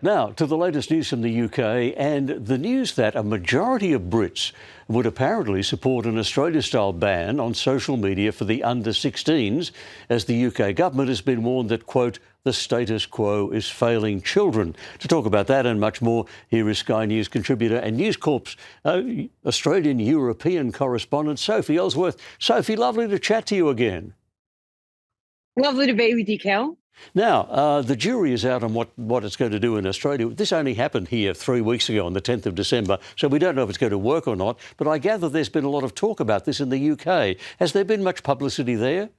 Now, to the latest news from the UK and the news that a majority of Brits would apparently support an Australia-style ban on social media for the under-16s, as the UK government has been warned that, quote, the status quo is failing children. To talk about that and much more, here is Sky News contributor and News Corp's Australian-European correspondent, Sophie Ellsworth. Sophie, lovely to chat to you again. Lovely to be with you, Kel. Now, the jury is out on what it's going to do in Australia. This only happened here 3 weeks ago on the 10th of December, so we don't know if it's going to work or not. But I gather there's been a lot of talk about this in the UK. Has there been much publicity there?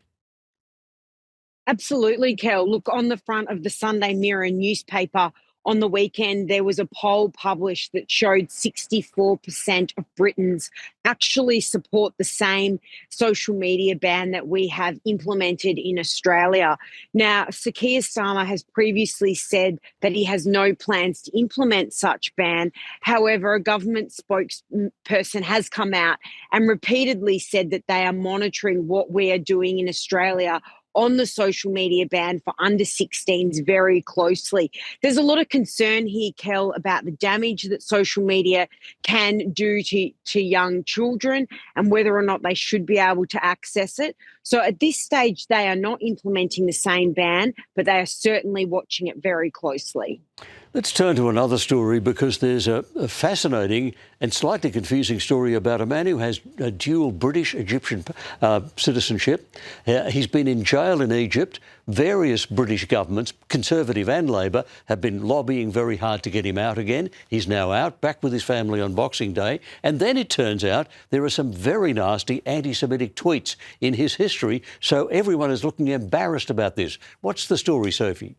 Absolutely, Kel. Look, on the front of the Sunday Mirror newspaper on the weekend, there was a poll published that showed 64% of Britons actually support the same social media ban that we have implemented in Australia. Now, Sir Keir Starmer has previously said that he has no plans to implement such ban. However, a government spokesperson has come out and repeatedly said that they are monitoring what we are doing in Australia on the social media ban for under 16s very closely. There's a lot of concern here, Kel, about the damage that social media can do to young children and whether or not they should be able to access it. So at this stage, they are not implementing the same ban, but they are certainly watching it very closely. Let's turn to another story, because there's a fascinating and slightly confusing story about a man who has a dual British-Egyptian citizenship. He's been in jail in Egypt. Various British governments, Conservative and Labor, have been lobbying very hard to get him out again. He's now out, back with his family on Boxing Day. And then it turns out there are some very nasty anti-Semitic tweets in his history, so everyone is looking embarrassed about this. What's the story, Sophie?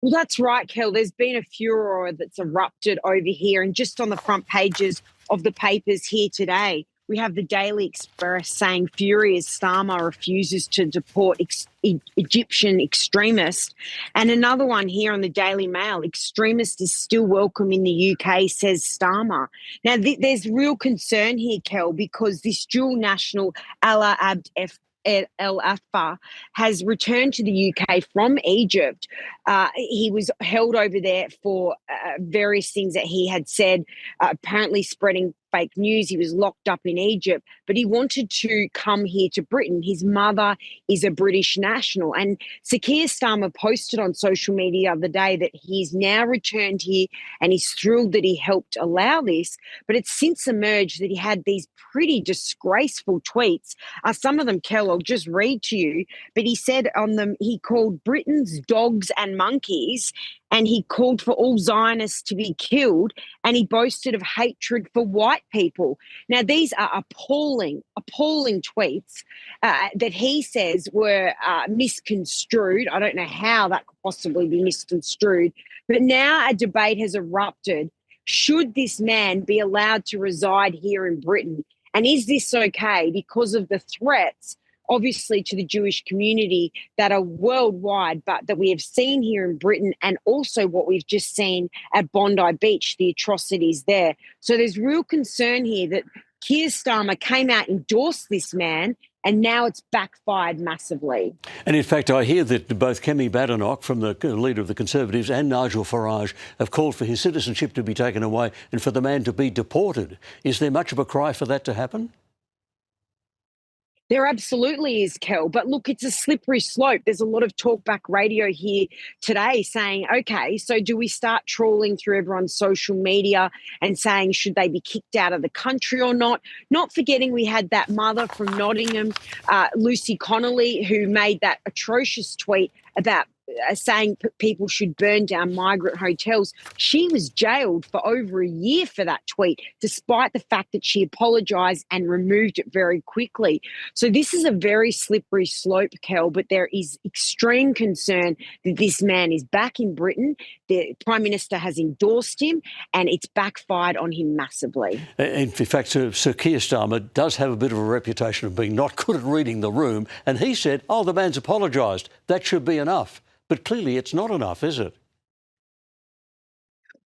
Well, that's right, Kel. There's been a furor that's erupted over here. And just on the front pages of the papers here today, we have the Daily Express saying furious Starmer refuses to deport Egyptian extremist. And another one here on the Daily Mail, extremist is still welcome in the UK, says Starmer. Now, there's real concern here, Kel, because this dual national Alaa Abd El Afar has returned to the UK from Egypt. He was held over there for various things that he had said, apparently spreading fake news. He was locked up in Egypt, but he wanted to come here to Britain. His mother is a British national. And Sir Keir Starmer posted on social media the other day that he's now returned here and he's thrilled that he helped allow this. But it's since emerged that he had these pretty disgraceful tweets. Some of them, Kel, I'll just read to you. But he said on them, he called Britons dogs and monkeys, and he called for all Zionists to be killed, and he boasted of hatred for white people. Now, these are appalling tweets that he says were misconstrued. I don't know how that could possibly be misconstrued, but now a debate has erupted. Should this man be allowed to reside here in Britain? And is this okay because of the threats, obviously, to the Jewish community that are worldwide, but that we have seen here in Britain, and also what we've just seen at Bondi Beach, the atrocities there. So there's real concern here that Keir Starmer came out, endorsed this man, and now it's backfired massively. And in fact, I hear that both Kemi Badenoch, from the leader of the Conservatives, and Nigel Farage have called for his citizenship to be taken away and for the man to be deported. Is there much of a cry for that to happen? There absolutely is, Kel. But look, it's a slippery slope. There's a lot of talkback radio here today saying, OK, so do we start trawling through everyone's social media and saying, should they be kicked out of the country or not? Not forgetting we had that mother from Nottingham, Lucy Connolly, who made that atrocious tweet about saying people should burn down migrant hotels. She was jailed for over a year for that tweet, despite the fact that she apologised and removed it very quickly. So this is a very slippery slope, Kel, but there is extreme concern that this man is back in Britain. The Prime Minister has endorsed him, and it's backfired on him massively. In fact, Sir Keir Starmer does have a bit of a reputation of being not good at reading the room, and he said, oh, the man's apologised. That should be enough. But clearly it's not enough, is it?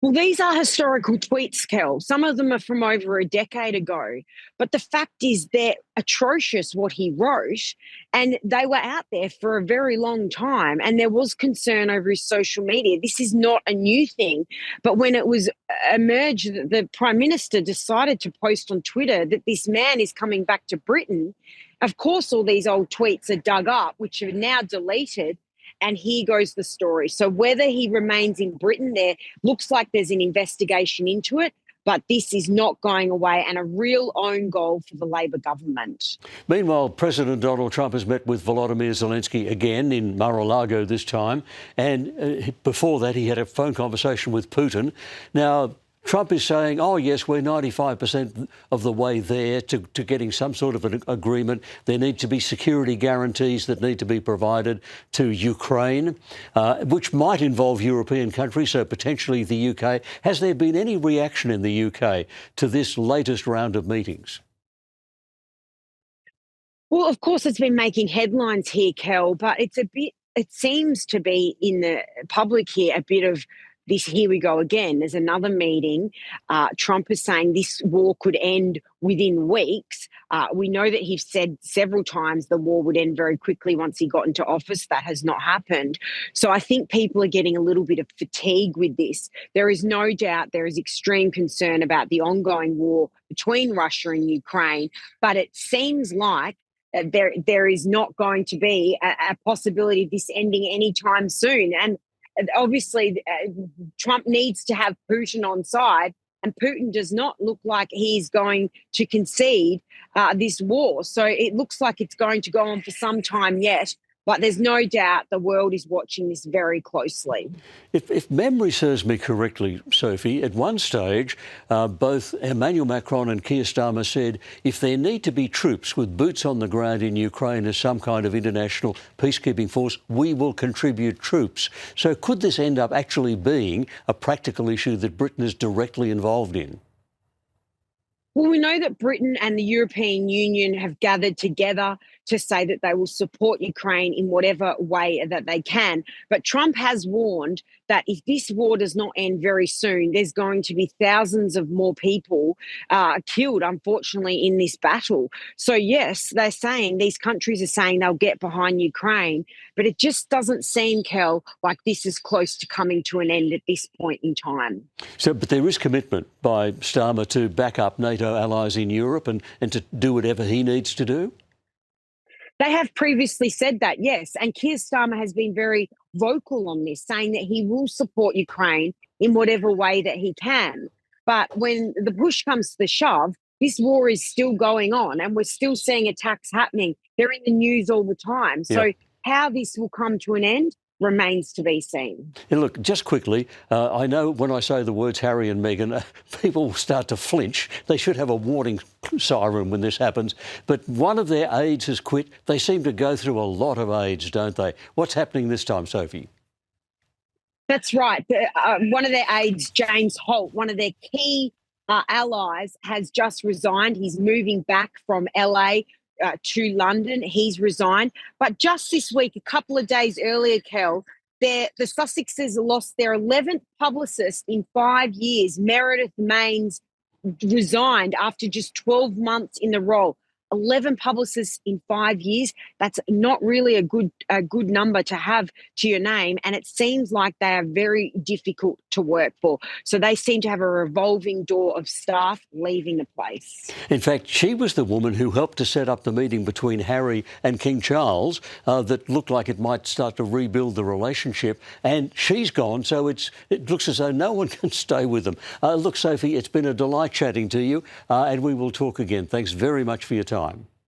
Well, these are historical tweets, Kel. Some of them are from over a decade ago. But the fact is, they're atrocious what he wrote. And they were out there for a very long time. And there was concern over his social media. This is not a new thing. But when it was emerged that the Prime Minister decided to post on Twitter that this man is coming back to Britain, of course, all these old tweets are dug up, which are now deleted. And here goes the story. So whether he remains in Britain, there looks like there's an investigation into it, but this is not going away and a real own goal for the Labor government. Meanwhile, President Donald Trump has met with Volodymyr Zelensky again in Mar-a-Lago this time. And before that, he had a phone conversation with Putin. Now, Trump is saying, oh, yes, we're 95% of the way there to getting some sort of an agreement. There need to be security guarantees that need to be provided to Ukraine, which might involve European countries, so potentially the UK. Has there been any reaction in the UK to this latest round of meetings? Well, of course, it's been making headlines here, Kel, but it seems to be in the public here a bit of this, here we go again. There's another meeting. Trump is saying this war could end within weeks. We know that he's said several times the war would end very quickly once he got into office. That has not happened. So I think people are getting a little bit of fatigue with this. There is no doubt there is extreme concern about the ongoing war between Russia and Ukraine, but it seems like there is not going to be a possibility of this ending anytime soon. And obviously, Trump needs to have Putin on side, and Putin does not look like he's going to concede this war. So it looks like it's going to go on for some time yet. But there's no doubt the world is watching this very closely. If memory serves me correctly, Sophie, at one stage, both Emmanuel Macron and Keir Starmer said if there need to be troops with boots on the ground in Ukraine as some kind of international peacekeeping force, we will contribute troops. So could this end up actually being a practical issue that Britain is directly involved in? Well, we know that Britain and the European Union have gathered together to say that they will support Ukraine in whatever way that they can. But Trump has warned that if this war does not end very soon, there's going to be thousands of more people killed, unfortunately, in this battle. So, yes, they're saying, these countries are saying they'll get behind Ukraine, but it just doesn't seem, Kel, like this is close to coming to an end at this point in time. So, but there is commitment by Starmer to back up NATO allies in Europe and to do whatever he needs to do? They have previously said that, yes. And Keir Starmer has been very vocal on this, saying that he will support Ukraine in whatever way that he can. But when the push comes to the shove, this war is still going on and we're still seeing attacks happening. They're in the news all the time. So how this will come to an end remains to be seen. And look, just quickly, I know when I say the words Harry and Meghan, people start to flinch. They should have a warning siren when this happens. But one of their aides has quit. They seem to go through a lot of aides, don't they? What's happening this time, Sophie? That's right. One of their aides, James Holt, one of their key allies, has just resigned. He's moving back from LA to London. He's resigned. But just this week, a couple of days earlier, Kel, the Sussexes lost their 11th publicist in 5 years. Meredith Maines resigned after just 12 months in the role. 11 publicists in 5 years. That's not really a good number to have to your name. And it seems like they are very difficult to work for. So they seem to have a revolving door of staff leaving the place. In fact, she was the woman who helped to set up the meeting between Harry and King Charles that looked like it might start to rebuild the relationship. And she's gone, so it looks as though no one can stay with them. Look, Sophie, it's been a delight chatting to you, and we will talk again. Thanks very much for your time.